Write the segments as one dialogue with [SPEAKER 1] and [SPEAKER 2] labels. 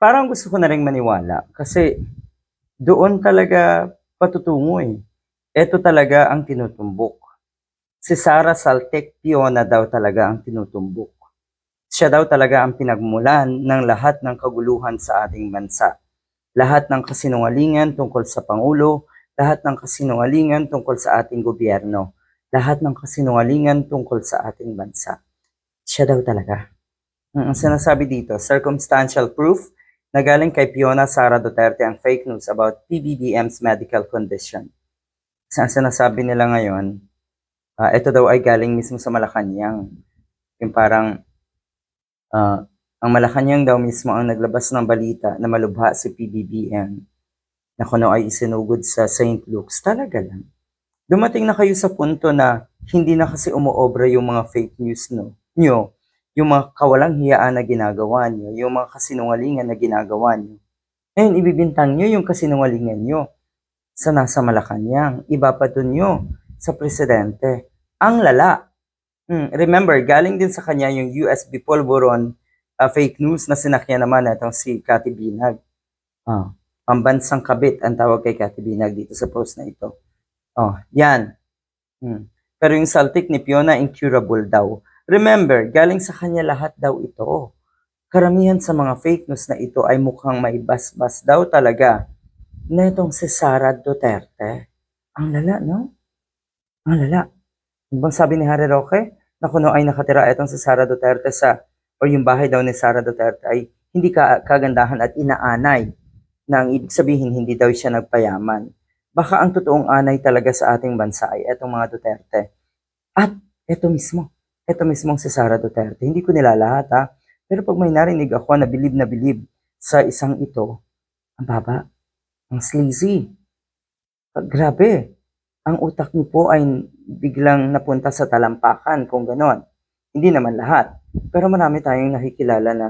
[SPEAKER 1] parang gusto ko na ring maniwala kasi doon talaga patutungo eh. Ito talaga ang tinutumbok. Si Sara Saltek Piona daw talaga ang tinutumbok. Siya daw talaga ang pinagmulan ng lahat ng kaguluhan sa ating bansa. Lahat ng kasinungalingan tungkol sa Pangulo, lahat ng kasinungalingan tungkol sa ating gobyerno, lahat ng kasinungalingan tungkol sa ating bansa. Siya daw talaga. Ang sinasabi dito, circumstantial proof na galing kay Fiona Sara Duterte ang fake news about PBBM's medical condition. Ang sinasabi nila ngayon, ito daw ay galing mismo sa Malacanang. Yung parang, ang Malacanang daw mismo ang naglabas ng balita na malubha si PBBM na kuno ay isinugod sa St. Luke's. Talaga lang. Dumating na kayo sa punto na hindi na kasi umuobra yung mga fake news nyo, yung mga kawalang hiyaan na ginagawa nyo, yung mga kasinungalingan na ginagawa nyo. Ngayon, ibibintang nyo yung kasinungalingan nyo sa nasa Malacanang. Ibabato nyo sa presidente. Ang lala. Remember, galing din sa kanya yung USB Polvoron fake news na sinakyan naman itong si Cathy Binag. Pambansang kabit ang tawag kay Cathy Binag dito sa post na ito. Yan. Pero yung saltik ni Fiona, incurable daw. Remember, galing sa kanya lahat daw ito. Karamihan sa mga fake news na ito ay mukhang may basbas daw talaga na itong si Sara Duterte. Ang lala, no? Ang lala. Bang sabi ni Harry Roque, na kuno ay nakatira itong si Sara Duterte o yung bahay daw ni Sara Duterte ay hindi kagandahan at inaanay na ang ibig sabihin hindi daw siya nagpayaman. Baka ang totoong anay talaga sa ating bansa ay etong mga Duterte. At ito mismong si Sara Duterte. Hindi ko nilalahat ha, pero pag may narinig ako na bilib sa isang ito, ang baba, ang sleazy. Grabe, ang utak niyo po ay biglang napunta sa talampakan kung ganon. Hindi naman lahat, pero marami tayong nakikilala na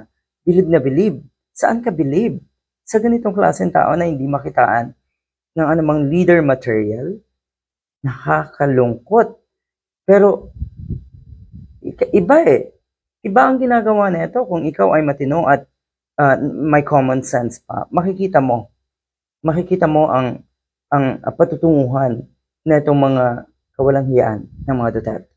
[SPEAKER 1] bilib. Saan ka bilib? Sa ganitong klaseng tao na hindi makitaan ng anumang leader material, nakakalungkot. Pero, iba eh. Iba ang ginagawa nito kung ikaw ay matino at may common sense pa. Makikita mo ang patutunguhan na itong mga kawalang hiyaan ng mga Duterte.